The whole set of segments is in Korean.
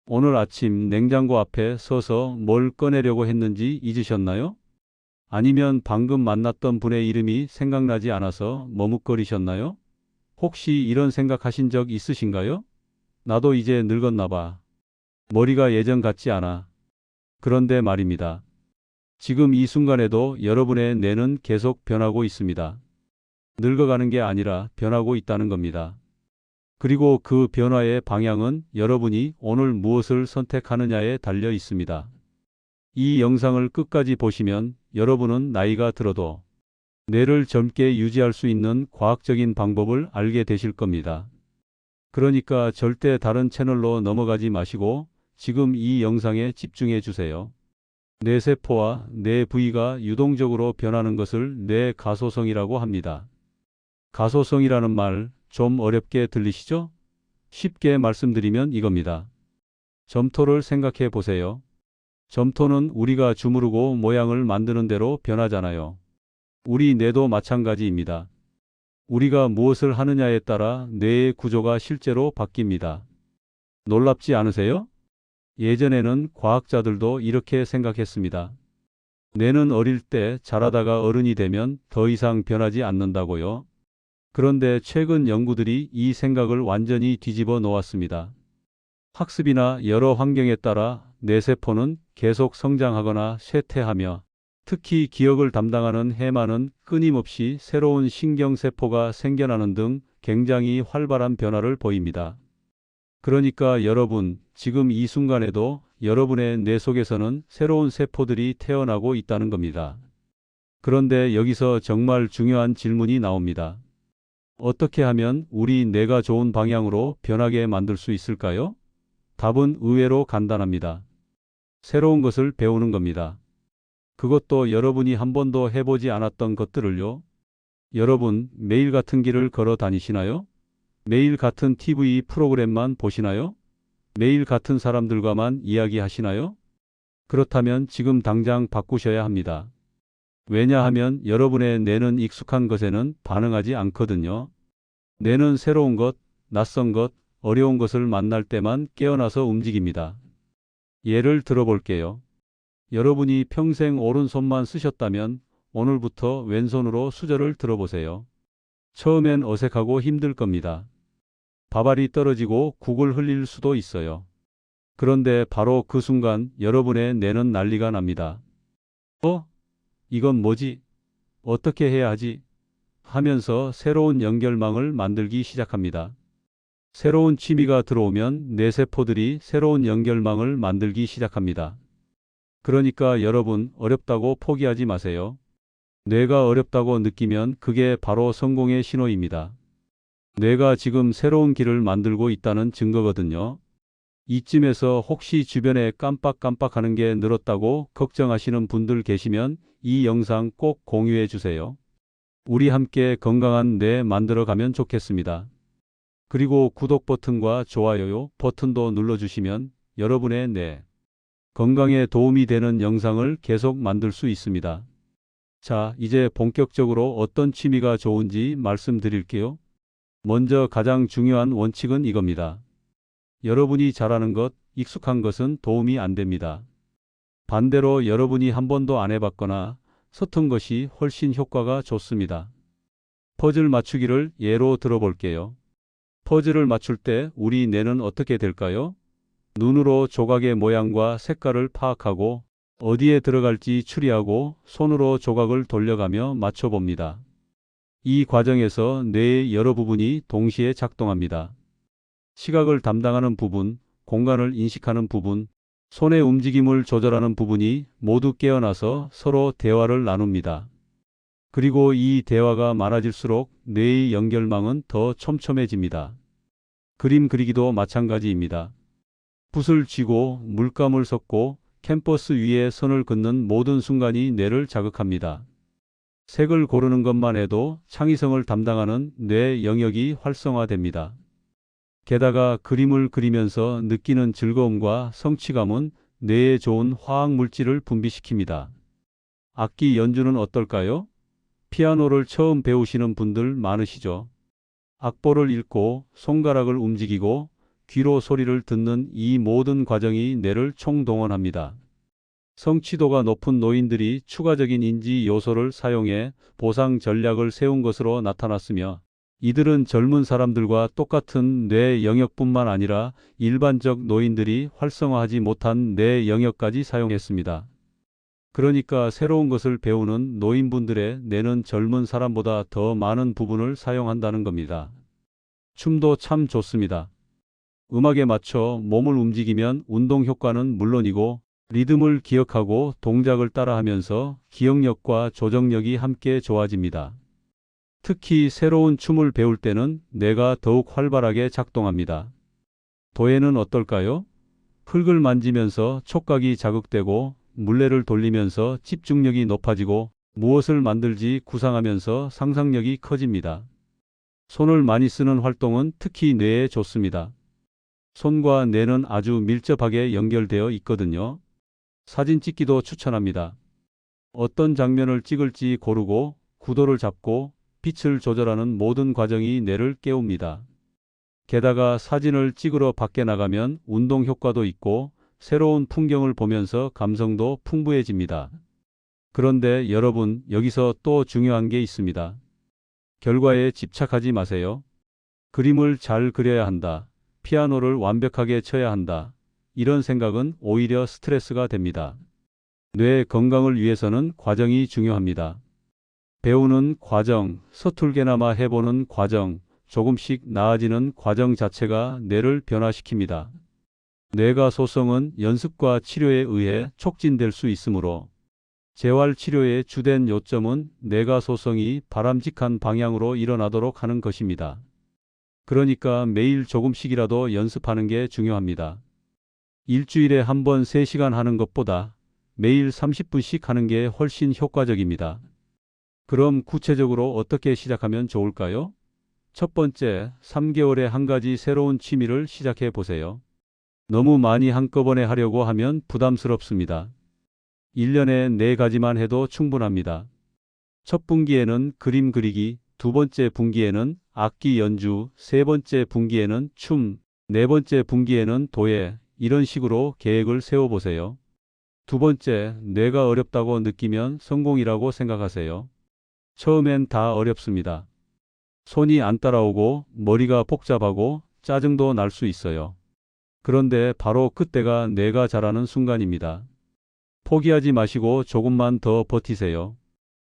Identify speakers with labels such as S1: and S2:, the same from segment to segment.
S1: 오늘 아침 냉장고 앞에 서서 뭘 꺼내려고 했는지 잊으셨나요? 아니면 방금 만났던 분의 이름이 생각나지 않아서 머뭇거리셨나요? 혹시 이런 생각하신 적 있으신가요? 나도 이제 늙었나 봐. 머리가 예전 같지 않아. 그런데 말입니다. 지금 이 순간에도 여러분의 뇌는 계속 변하고 있습니다. 늙어가는 게 아니라 변하고 있다는 겁니다. 그리고 그 변화의 방향은 여러분이 오늘 무엇을 선택하느냐에 달려 있습니다. 이 영상을 끝까지 보시면 여러분은 나이가 들어도 뇌를 젊게 유지할 수 있는 과학적인 방법을 알게 되실 겁니다. 그러니까 절대 다른 채널로 넘어가지 마시고 지금 이 영상에 집중해 주세요. 뇌세포와 뇌 부위가 유동적으로 변하는 것을 뇌가소성이라고 합니다. 가소성이라는 말 좀 어렵게 들리시죠? 쉽게 말씀드리면 이겁니다. 점토를 생각해 보세요. 점토는 우리가 주무르고 모양을 만드는 대로 변하잖아요. 우리 뇌도 마찬가지입니다. 우리가 무엇을 하느냐에 따라 뇌의 구조가 실제로 바뀝니다. 놀랍지 않으세요? 예전에는 과학자들도 이렇게 생각했습니다. 뇌는 어릴 때 자라다가 어른이 되면 더 이상 변하지 않는다고요. 그런데 최근 연구들이 이 생각을 완전히 뒤집어 놓았습니다. 학습이나 여러 환경에 따라 뇌세포는 계속 성장하거나 쇠퇴하며 특히 기억을 담당하는 해마는 끊임없이 새로운 신경세포가 생겨나는 등 굉장히 활발한 변화를 보입니다. 그러니까 여러분, 지금 이 순간에도 여러분의 뇌 속에서는 새로운 세포들이 태어나고 있다는 겁니다. 그런데 여기서 정말 중요한 질문이 나옵니다. 어떻게 하면 우리 뇌가 좋은 방향으로 변하게 만들 수 있을까요? 답은 의외로 간단합니다. 새로운 것을 배우는 겁니다. 그것도 여러분이 한 번도 해보지 않았던 것들을요. 여러분, 매일 같은 길을 걸어 다니시나요? 매일 같은 TV 프로그램만 보시나요? 매일 같은 사람들과만 이야기하시나요? 그렇다면 지금 당장 바꾸셔야 합니다. 왜냐하면 여러분의 뇌는 익숙한 것에는 반응하지 않거든요. 뇌는 새로운 것, 낯선 것, 어려운 것을 만날 때만 깨어나서 움직입니다. 예를 들어볼게요. 여러분이 평생 오른손만 쓰셨다면 오늘부터 왼손으로 수저를 들어보세요. 처음엔 어색하고 힘들 겁니다. 밥알이 떨어지고 국을 흘릴 수도 있어요. 그런데 바로 그 순간 여러분의 뇌는 난리가 납니다. 이건 뭐지? 어떻게 해야 하지? 하면서 새로운 연결망을 만들기 시작합니다. 새로운 취미가 들어오면 뇌세포들이 새로운 연결망을 만들기 시작합니다. 그러니까 여러분, 어렵다고 포기하지 마세요. 뇌가 어렵다고 느끼면 그게 바로 성공의 신호입니다. 뇌가 지금 새로운 길을 만들고 있다는 증거거든요. 이쯤에서 혹시 주변에 깜빡깜빡하는 게 늘었다고 걱정하시는 분들 계시면 이 영상 꼭 공유해 주세요. 우리 함께 건강한 뇌 만들어 가면 좋겠습니다. 그리고 구독 버튼과 좋아요 버튼도 눌러주시면 여러분의 뇌 건강에 도움이 되는 영상을 계속 만들 수 있습니다. 자, 이제 본격적으로 어떤 취미가 좋은지 말씀드릴게요. 먼저 가장 중요한 원칙은 이겁니다. 여러분이 잘하는 것, 익숙한 것은 도움이 안 됩니다. 반대로 여러분이 한 번도 안 해봤거나 서툰 것이 훨씬 효과가 좋습니다. 퍼즐 맞추기를 예로 들어볼게요. 퍼즐을 맞출 때 우리 뇌는 어떻게 될까요? 눈으로 조각의 모양과 색깔을 파악하고 어디에 들어갈지 추리하고 손으로 조각을 돌려가며 맞춰봅니다. 이 과정에서 뇌의 여러 부분이 동시에 작동합니다. 시각을 담당하는 부분, 공간을 인식하는 부분, 손의 움직임을 조절하는 부분이 모두 깨어나서 서로 대화를 나눕니다. 그리고 이 대화가 많아질수록 뇌의 연결망은 더 촘촘해집니다. 그림 그리기도 마찬가지입니다. 붓을 쥐고 물감을 섞고 캔버스 위에 선을 긋는 모든 순간이 뇌를 자극합니다. 색을 고르는 것만 해도 창의성을 담당하는 뇌 영역이 활성화됩니다. 게다가 그림을 그리면서 느끼는 즐거움과 성취감은 뇌에 좋은 화학 물질을 분비시킵니다. 악기 연주는 어떨까요? 피아노를 처음 배우시는 분들 많으시죠? 악보를 읽고 손가락을 움직이고 귀로 소리를 듣는 이 모든 과정이 뇌를 총동원합니다. 성취도가 높은 노인들이 추가적인 인지 요소를 사용해 보상 전략을 세운 것으로 나타났으며, 이들은 젊은 사람들과 똑같은 뇌 영역뿐만 아니라 일반적 노인들이 활성화하지 못한 뇌 영역까지 사용했습니다. 그러니까 새로운 것을 배우는 노인분들의 뇌는 젊은 사람보다 더 많은 부분을 사용한다는 겁니다. 춤도 참 좋습니다. 음악에 맞춰 몸을 움직이면 운동 효과는 물론이고 리듬을 기억하고 동작을 따라하면서 기억력과 조정력이 함께 좋아집니다. 특히 새로운 춤을 배울 때는 뇌가 더욱 활발하게 작동합니다. 도예는 어떨까요? 흙을 만지면서 촉각이 자극되고 물레를 돌리면서 집중력이 높아지고 무엇을 만들지 구상하면서 상상력이 커집니다. 손을 많이 쓰는 활동은 특히 뇌에 좋습니다. 손과 뇌는 아주 밀접하게 연결되어 있거든요. 사진 찍기도 추천합니다. 어떤 장면을 찍을지 고르고 구도를 잡고 빛을 조절하는 모든 과정이 뇌를 깨웁니다. 게다가 사진을 찍으러 밖에 나가면 운동 효과도 있고 새로운 풍경을 보면서 감성도 풍부해집니다. 그런데 여러분, 여기서 또 중요한 게 있습니다. 결과에 집착하지 마세요. 그림을 잘 그려야 한다. 피아노를 완벽하게 쳐야 한다. 이런 생각은 오히려 스트레스가 됩니다. 뇌 건강을 위해서는 과정이 중요합니다. 배우는 과정, 서툴게나마 해보는 과정, 조금씩 나아지는 과정 자체가 뇌를 변화시킵니다. 뇌가소성은 연습과 치료에 의해 촉진될 수 있으므로 재활치료의 주된 요점은 뇌가소성이 바람직한 방향으로 일어나도록 하는 것입니다. 그러니까 매일 조금씩이라도 연습하는 게 중요합니다. 일주일에 한 번 3시간 하는 것보다 매일 30분씩 하는 게 훨씬 효과적입니다. 그럼 구체적으로 어떻게 시작하면 좋을까요? 첫 번째, 3개월에 한 가지 새로운 취미를 시작해 보세요. 너무 많이 한꺼번에 하려고 하면 부담스럽습니다. 1년에 4가지만 해도 충분합니다. 첫 분기에는 그림 그리기, 두 번째 분기에는 악기 연주, 세 번째 분기에는 춤, 네 번째 분기에는 도예, 이런 식으로 계획을 세워보세요. 두 번째, 뇌가 어렵다고 느끼면 성공이라고 생각하세요. 처음엔 다 어렵습니다. 손이 안 따라오고 머리가 복잡하고 짜증도 날 수 있어요. 그런데 바로 그때가 뇌가 자라는 순간입니다. 포기하지 마시고 조금만 더 버티세요.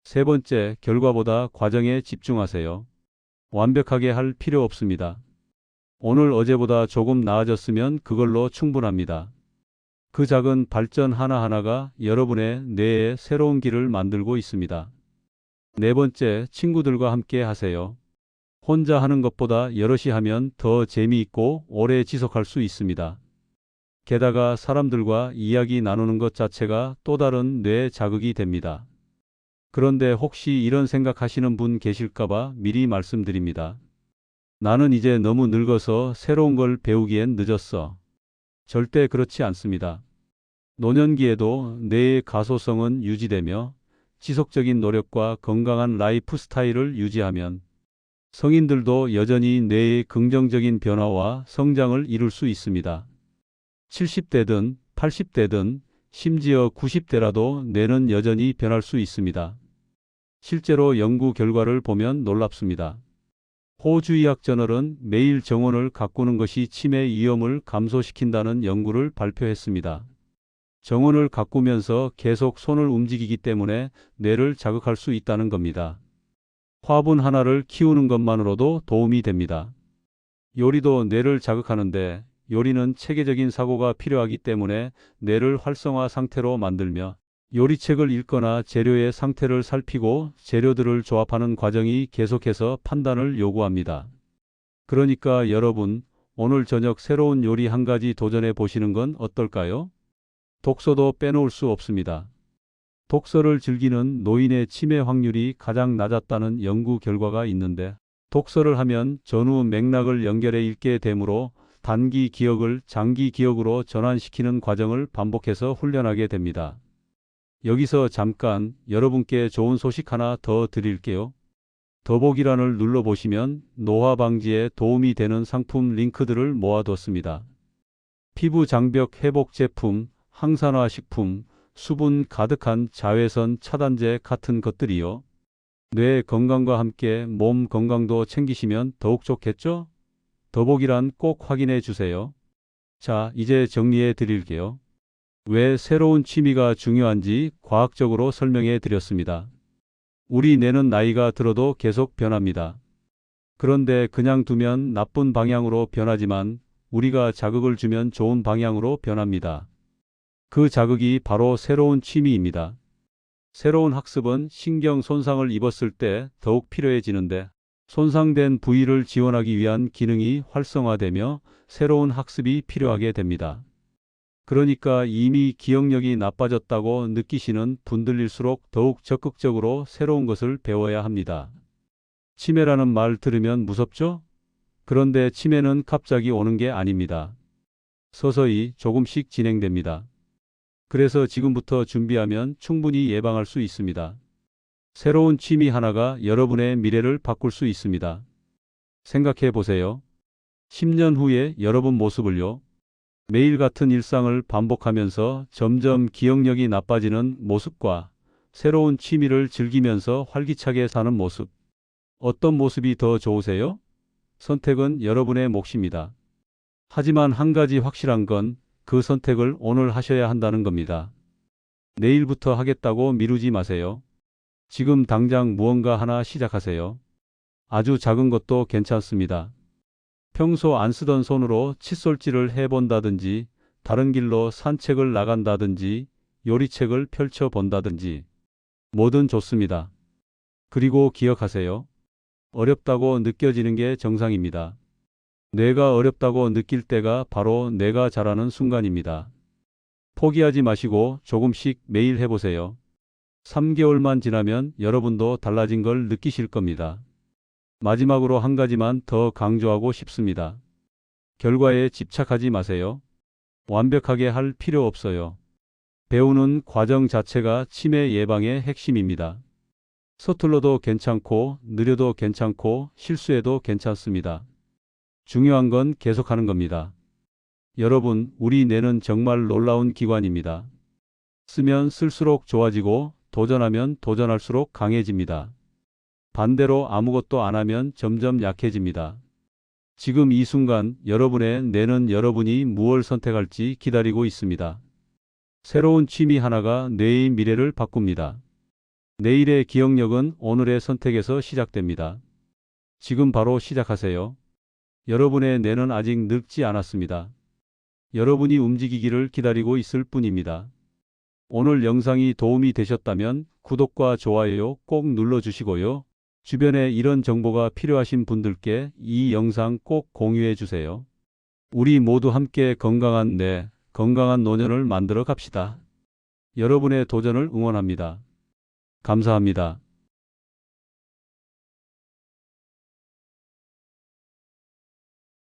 S1: 세 번째, 결과보다 과정에 집중하세요. 완벽하게 할 필요 없습니다. 오늘 어제보다 조금 나아졌으면 그걸로 충분합니다. 그 작은 발전 하나하나가 여러분의 뇌에 새로운 길을 만들고 있습니다. 네 번째, 친구들과 함께 하세요. 혼자 하는 것보다 여럿이 하면 더 재미있고 오래 지속할 수 있습니다. 게다가 사람들과 이야기 나누는 것 자체가 또 다른 뇌 자극이 됩니다. 그런데 혹시 이런 생각하시는 분 계실까봐 미리 말씀드립니다. 나는 이제 너무 늙어서 새로운 걸 배우기엔 늦었어. 절대 그렇지 않습니다. 노년기에도 뇌의 가소성은 유지되며 지속적인 노력과 건강한 라이프 스타일을 유지하면 성인들도 여전히 뇌의 긍정적인 변화와 성장을 이룰 수 있습니다. 70대든 80대든 심지어 90대라도 뇌는 여전히 변할 수 있습니다. 실제로 연구 결과를 보면 놀랍습니다. 호주의학 저널은 매일 정원을 가꾸는 것이 치매 위험을 감소시킨다는 연구를 발표했습니다. 정원을 가꾸면서 계속 손을 움직이기 때문에 뇌를 자극할 수 있다는 겁니다. 화분 하나를 키우는 것만으로도 도움이 됩니다. 요리도 뇌를 자극하는데 요리는 체계적인 사고가 필요하기 때문에 뇌를 활성화 상태로 만들며 요리책을 읽거나 재료의 상태를 살피고 재료들을 조합하는 과정이 계속해서 판단을 요구합니다. 그러니까 여러분, 오늘 저녁 새로운 요리 한 가지 도전해 보시는 건 어떨까요? 독서도 빼놓을 수 없습니다. 독서를 즐기는 노인의 치매 확률이 가장 낮았다는 연구 결과가 있는데, 독서를 하면 전후 맥락을 연결해 읽게 되므로 단기 기억을 장기 기억으로 전환시키는 과정을 반복해서 훈련하게 됩니다. 여기서 잠깐 여러분께 좋은 소식 하나 더 드릴게요. 더보기란을 눌러보시면 노화 방지에 도움이 되는 상품 링크들을 모아뒀습니다. 피부 장벽 회복 제품, 항산화 식품, 수분 가득한 자외선 차단제 같은 것들이요. 뇌 건강과 함께 몸 건강도 챙기시면 더욱 좋겠죠? 더보기란 꼭 확인해 주세요. 자, 이제 정리해 드릴게요. 왜 새로운 취미가 중요한지 과학적으로 설명해 드렸습니다. 우리 뇌는 나이가 들어도 계속 변합니다. 그런데 그냥 두면 나쁜 방향으로 변하지만 우리가 자극을 주면 좋은 방향으로 변합니다. 그 자극이 바로 새로운 취미입니다. 새로운 학습은 신경 손상을 입었을 때 더욱 필요해지는데 손상된 부위를 지원하기 위한 기능이 활성화되며 새로운 학습이 필요하게 됩니다. 그러니까 이미 기억력이 나빠졌다고 느끼시는 분들일수록 더욱 적극적으로 새로운 것을 배워야 합니다. 치매라는 말 들으면 무섭죠? 그런데 치매는 갑자기 오는 게 아닙니다. 서서히 조금씩 진행됩니다. 그래서 지금부터 준비하면 충분히 예방할 수 있습니다. 새로운 취미 하나가 여러분의 미래를 바꿀 수 있습니다. 생각해 보세요. 10년 후에 여러분 모습을요. 매일 같은 일상을 반복하면서 점점 기억력이 나빠지는 모습과 새로운 취미를 즐기면서 활기차게 사는 모습. 어떤 모습이 더 좋으세요? 선택은 여러분의 몫입니다. 하지만 한 가지 확실한 건 그 선택을 오늘 하셔야 한다는 겁니다. 내일부터 하겠다고 미루지 마세요. 지금 당장 무언가 하나 시작하세요. 아주 작은 것도 괜찮습니다. 평소 안 쓰던 손으로 칫솔질을 해본다든지, 다른 길로 산책을 나간다든지, 요리책을 펼쳐본다든지, 뭐든 좋습니다. 그리고 기억하세요. 어렵다고 느껴지는 게 정상입니다. 뇌가 어렵다고 느낄 때가 바로 뇌가 자라는 순간입니다. 포기하지 마시고 조금씩 매일 해보세요. 3개월만 지나면 여러분도 달라진 걸 느끼실 겁니다. 마지막으로 한 가지만 더 강조하고 싶습니다. 결과에 집착하지 마세요. 완벽하게 할 필요 없어요. 배우는 과정 자체가 치매 예방의 핵심입니다. 서툴러도 괜찮고, 느려도 괜찮고, 실수해도 괜찮습니다. 중요한 건 계속하는 겁니다. 여러분, 우리 뇌는 정말 놀라운 기관입니다. 쓰면 쓸수록 좋아지고, 도전하면 도전할수록 강해집니다. 반대로 아무것도 안 하면 점점 약해집니다. 지금 이 순간 여러분의 뇌는 여러분이 무엇을 선택할지 기다리고 있습니다. 새로운 취미 하나가 뇌의 미래를 바꿉니다. 내일의 기억력은 오늘의 선택에서 시작됩니다. 지금 바로 시작하세요. 여러분의 뇌는 아직 늙지 않았습니다. 여러분이 움직이기를 기다리고 있을 뿐입니다. 오늘 영상이 도움이 되셨다면 구독과 좋아요 꼭 눌러주시고요. 주변에 이런 정보가 필요하신 분들께 이 영상 꼭 공유해 주세요. 우리 모두 함께 건강한 뇌, 건강한 노년을 만들어 갑시다. 여러분의 도전을 응원합니다. 감사합니다.